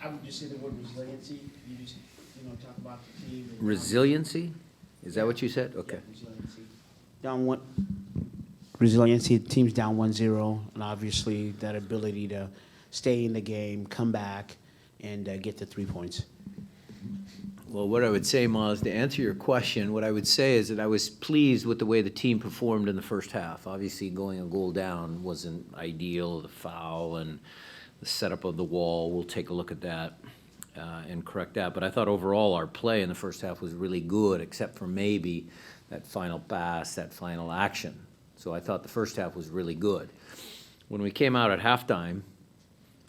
I would just say the word resiliency. You just, talk about the team. Resiliency? Is that what you said? Okay. Yeah, resiliency. Down one. Resiliency. The team's down 1-0, and obviously that ability to stay in the game, come back, and get the 3 points. Well, what I would say, Miles, to answer your question, what I would say is that I was pleased with the way the team performed in the first half. Obviously, going a goal down wasn't ideal, the foul and the setup of the wall. We'll take a look at that and correct that. But I thought overall our play in the first half was really good, except for maybe that final pass, that final action. So I thought the first half was really good. When we came out at halftime,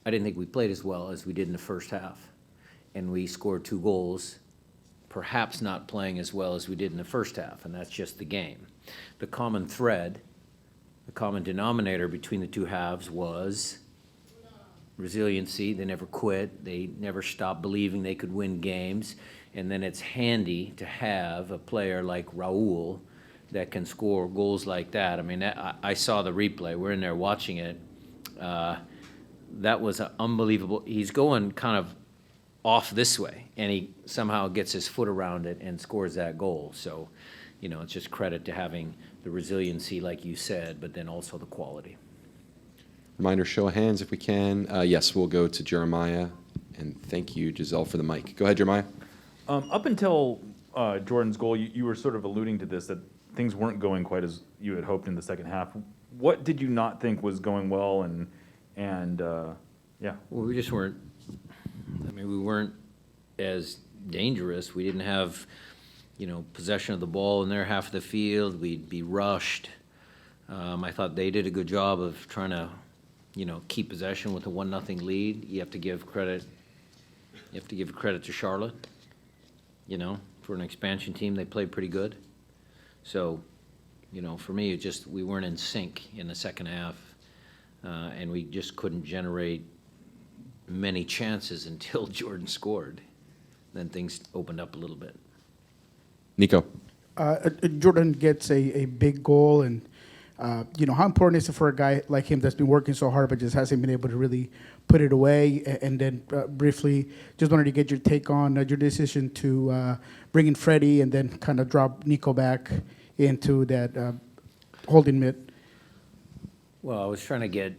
I didn't think we played as well as we did in the first half. And we scored 2 goals, perhaps not playing as well as we did in the first half, and that's just the game. The common thread, the common denominator between the 2 halves was resiliency. They never quit. They never stopped believing they could win games. And then it's handy to have a player like Raul that can score goals like that. I mean, I saw the replay. We're in there watching it. That was unbelievable. He's going kind of off this way, and he somehow gets his foot around it and scores that goal. So, it's just credit to having the resiliency, like you said, but then also the quality. Reminder, show of hands if we can. Yes, we'll go to Jeremiah, and thank you, Giselle, for the mic. Go ahead, Jeremiah. Up until Jordan's goal, you were sort of alluding to this, that things weren't going quite as you had hoped in the second half. What did you not think was going well, and yeah? Well, we just weren't. We weren't as dangerous. We didn't have, possession of the ball in their half of the field. We'd be rushed. I thought they did a good job of trying to, keep possession with a 1-0 lead. You have to give credit. You have to give credit to Charlotte. For an expansion team, they played pretty good. So, for me, we weren't in sync in the second half, and we just couldn't generate many chances until Jordan scored. Then things opened up a little bit. Nico. Jordan gets a big goal, and how important is it for a guy like him that's been working so hard but just hasn't been able to really put it away? And then briefly, just wanted to get your take on your decision to bring in Freddie and then kind of drop Nico back into that holding mid. Well, I was trying to get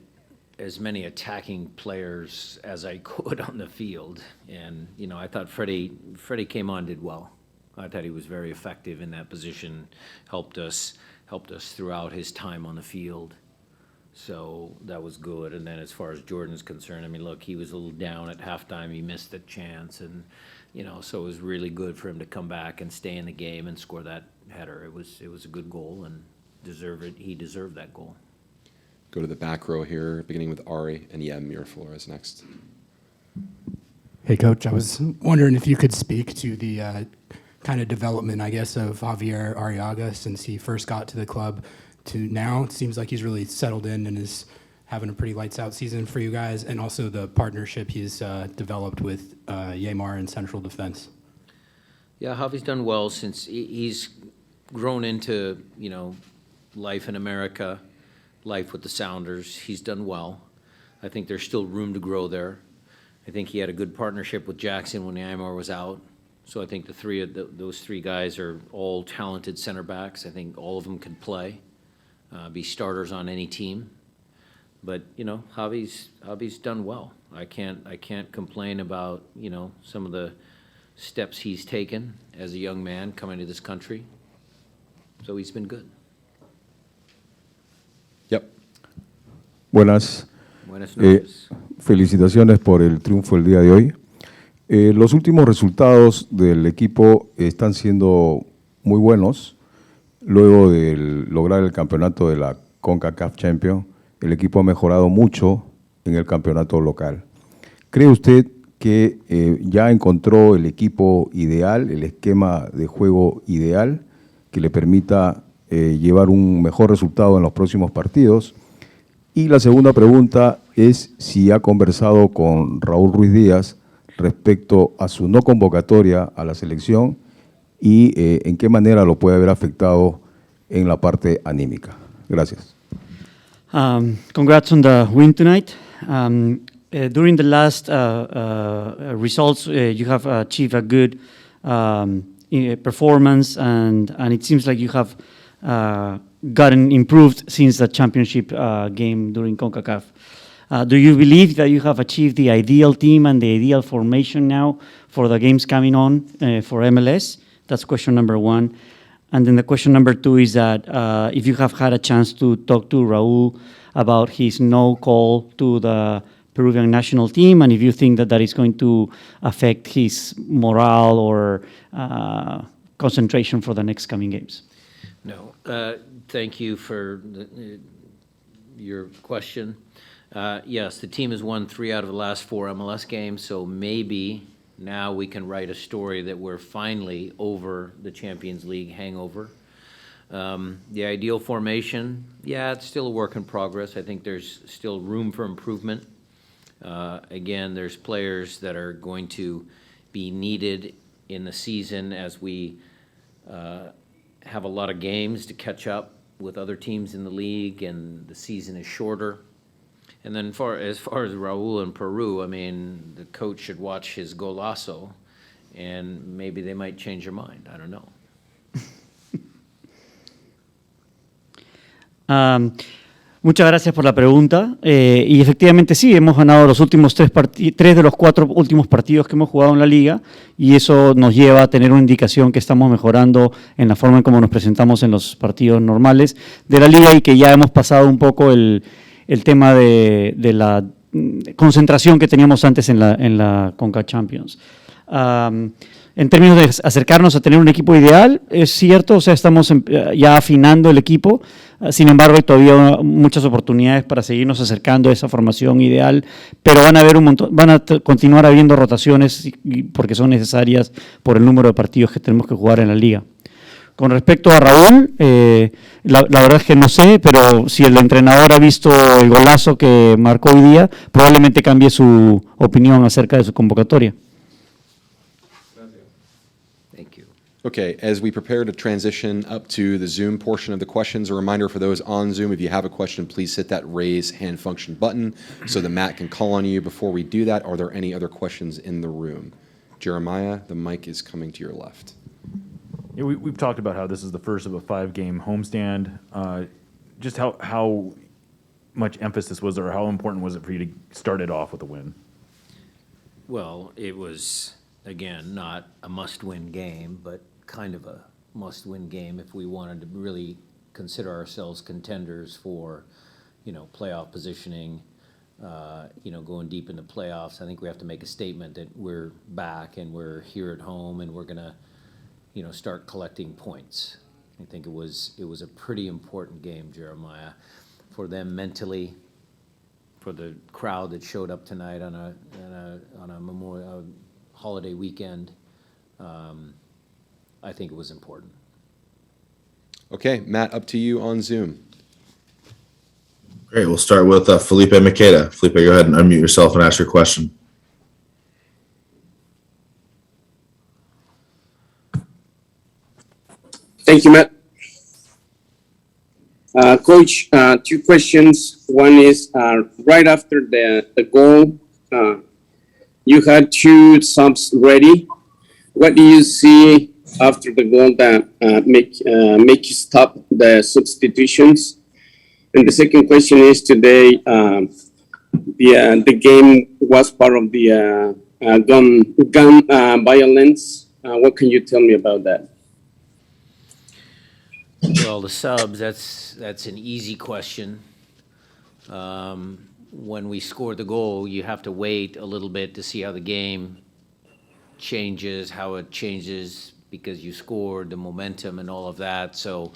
as many attacking players as I could on the field. And, I thought Freddie came on, did well. I thought he was very effective in that position, helped us throughout his time on the field. So that was good. And then as far as Jordan's concerned, look, he was a little down at halftime. He missed the chance. And, so it was really good for him to come back and stay in the game and score that header. It was a good goal, and he deserved that goal. Go to the back row here, beginning with Ari, and Miraflores next. Hey, Coach, I was wondering if you could speak to the kind of development, I guess, of Javier Arriaga since he first got to the club to now. It seems like he's really settled in and is having a pretty lights-out season for you guys, and also the partnership he's developed with Yeimar in central defense. Yeah, Javi's done well since he's grown into, life in America, life with the Sounders. He's done well. I think there's still room to grow there. I think he had a good partnership with Jackson when Yeimar was out. So I think those 3 guys are all talented center backs. I think all of them can play, be starters on any team. But Javi's done well. I can't complain about some of the steps he's taken as a young man coming to this country. So he's been good. Yep. Buenas noches. Felicitaciones por el triunfo el día de hoy. Los últimos resultados del equipo están siendo muy buenos. Luego de lograr el campeonato de la CONCACAF Champions, el equipo ha mejorado mucho en el campeonato local. ¿Cree usted que ya encontró el equipo ideal, el esquema de juego ideal que le permita llevar un mejor resultado en los próximos partidos? Y la segunda pregunta es si ha conversado con Raúl Ruiz Díaz respecto a su no convocatoria a la selección y en qué manera lo puede haber afectado en la parte anímica. Gracias. Congrats on the win tonight. During the last results, you have achieved a good performance, and it seems like you have gotten improved since the championship game during CONCACAF. Do you believe that you have achieved the ideal team and the ideal formation now for the games coming on for MLS? That's question number one. And then the question number two is that if you have had a chance to talk to Raul about his no call to the Peruvian national team, and if you think that that is going to affect his morale or concentration for the next coming games. No. Thank you for your question. Yes, the team has won 3 out of the last 4 MLS games, so maybe now we can write a story that we're finally over the Champions League hangover. The ideal formation, yeah, it's still a work in progress. I think there's still room for improvement. Again, there's players that are going to be needed in the season as we have a lot of games to catch up with other teams in the league, and the season is shorter. And then as far as Raul in Peru, I mean, the coach should watch his golazo, and maybe they might change their mind. I don't know. Muchas gracias por la pregunta. Y efectivamente sí, hemos ganado los últimos 3 de los 4 últimos partidos que hemos jugado en la liga, y eso nos lleva a tener una indicación que estamos mejorando en la forma en cómo nos presentamos en los partidos normales de la liga, y que ya hemos pasado un poco el tema de la concentración que teníamos antes en la CONCACAF Champions. En términos de acercarnos a tener un equipo ideal, es cierto, o sea, estamos ya afinando el equipo. Sin embargo, hay todavía muchas oportunidades para seguirnos acercando a esa formación ideal, pero van a continuar habiendo rotaciones porque son necesarias por el número de partidos que tenemos que jugar en la liga. Con respecto a Raúl, la verdad es que no sé, pero si el entrenador ha visto el golazo que marcó hoy día, probablemente cambie su opinión acerca de su convocatoria. Okay, as we prepare to transition up to the Zoom portion of the questions, a reminder for those on Zoom, if you have a question, please hit that raise hand function button so that Matt can call on you. Before we do that, are there any other questions in the room? Jeremiah, the mic is coming to your left. Yeah, we've talked about how this is the first of a 5-game homestand. Just how much emphasis was there, or how important was it for you to start it off with a win? Well, it was, again, not a must-win game, but kind of a must-win game if we wanted to really consider ourselves contenders for, playoff positioning, going deep into playoffs. I think we have to make a statement that we're back and we're here at home and we're going to, start collecting points. I think it was a pretty important game, Jeremiah, for them mentally, for the crowd that showed up tonight on a Memorial holiday weekend. I think it was important. Okay, Matt, up to you on Zoom. Great. We'll start with Felipe Makeda. Felipe, go ahead and unmute yourself and ask your question. Thank you, Matt. Coach, 2 questions. One is right after the goal, you had 2 subs ready. What do you see after the goal that make you stop the substitutions? And the second question is today, the game was part of the gun violence. What can you tell me about that? Well, the subs, that's an easy question. When we scored the goal, you have to wait a little bit to see how the game changes, how it changes because you scored, the momentum and all of that. So,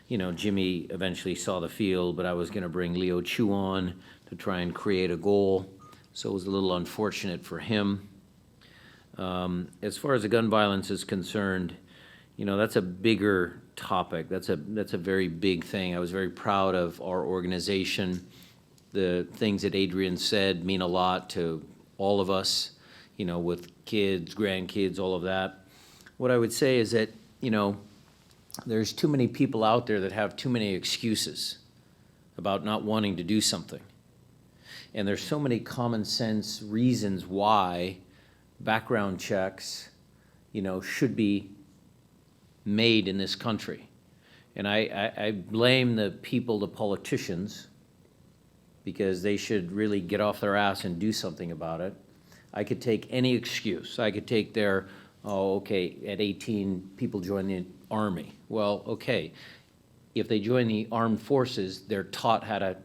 Jimmy eventually saw the field, but I was going to bring Leo Chu on to try and create a goal. So it was a little unfortunate for him. As far as the gun violence is concerned, that's a bigger topic. That's a very big thing. I was very proud of our organization. The things that Adrian said mean a lot to all of us, with kids, grandkids, all of that. What I would say is that, there's too many people out there that have too many excuses about not wanting to do something. And there's so many common sense reasons why background checks, should be made in this country. And I blame the people, the politicians, because they should really get off their ass and do something about it. I could take any excuse. I could take their, okay, at 18, people join the Army. Well, okay, if they join the armed forces, they're taught how to,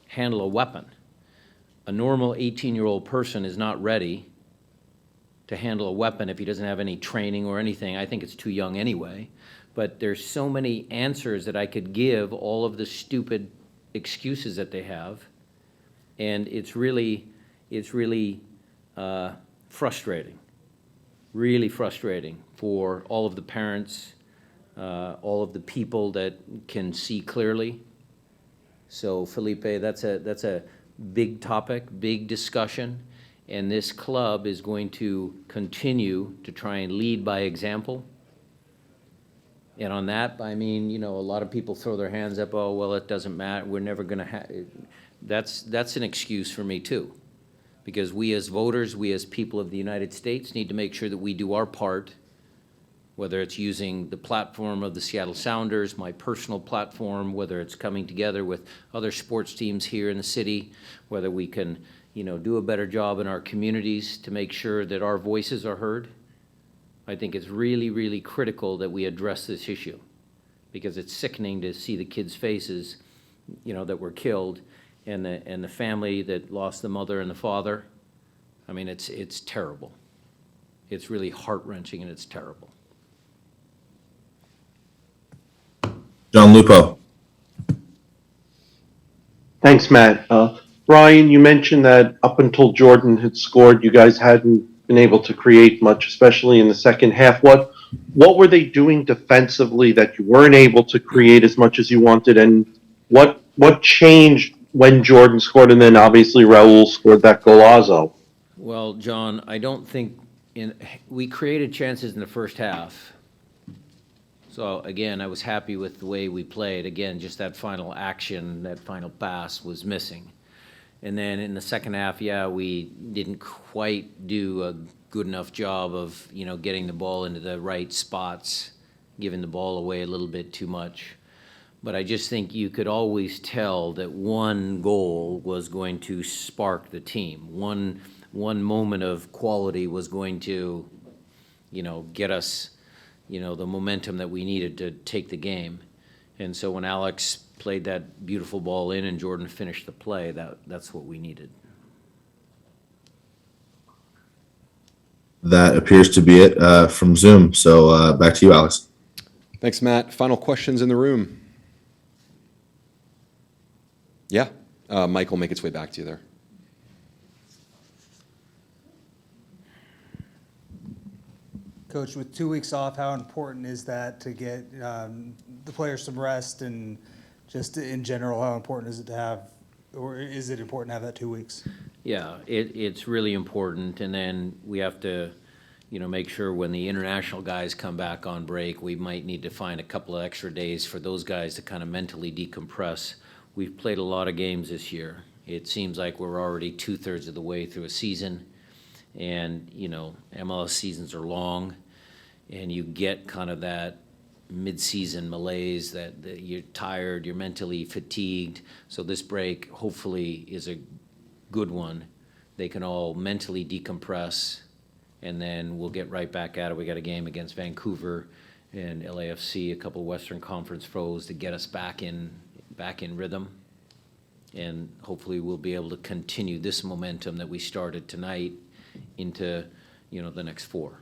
handle a weapon. A normal 18-year-old person is not ready to handle a weapon if he doesn't have any training or anything. I think it's too young anyway. But there's so many answers that I could give all of the stupid excuses that they have, and it's really frustrating, really frustrating for all of the parents, all of the people that can see clearly. So Felipe, that's a big topic, big discussion, and this club is going to continue to try and lead by example. And on that, I mean, a lot of people throw their hands up, oh, well, it doesn't matter, we're never going to have, that's an excuse for me too. Because we as voters, we as people of the United States need to make sure that we do our part, whether it's using the platform of the Seattle Sounders, my personal platform, whether it's coming together with other sports teams here in the city, whether we can, do a better job in our communities to make sure that our voices are heard. I think it's really, really critical that we address this issue, because it's sickening to see the kids' faces, that were killed, and the family that lost the mother and the father. I mean, it's terrible. It's really heart-wrenching, and it's terrible. John Lupo. Thanks, Matt. Brian, you mentioned that up until Jordan had scored, you guys hadn't been able to create much, especially in the second half. What were they doing defensively that you weren't able to create as much as you wanted, and what changed when Jordan scored, and then obviously Raul scored that golazo? Well, John, I don't think we created chances in the first half. So again, I was happy with the way we played. Again, just that final action, that final pass was missing. And then in the second half, yeah, we didn't quite do a good enough job of, getting the ball into the right spots, giving the ball away a little bit too much. But I just think you could always tell that one goal was going to spark the team. One moment of quality was going to, get us, the momentum that we needed to take the game. And so when Alex played that beautiful ball in and Jordan finished the play, that's what we needed. That appears to be it from Zoom. So back to you, Alex. Thanks, Matt. Final questions in the room? Yeah. Mike will make its way back to you there. Coach, with 2 weeks off, how important is that to get the players some rest, and just in general, how important is it to have, or is it important to have that 2 weeks? Yeah, it's really important, and then we have to, make sure when the international guys come back on break, we might need to find a couple of extra days for those guys to kind of mentally decompress. We've played a lot of games this year. It seems like we're already 2/3 of the way through a season, and, MLS seasons are long, and you get kind of that mid-season malaise that you're tired, you're mentally fatigued. So this break hopefully is a good one. They can all mentally decompress, and then we'll get right back at it. We got a game against Vancouver and LAFC, a couple of Western Conference foes to get us back in rhythm. And hopefully we'll be able to continue this momentum that we started tonight into, the next 4.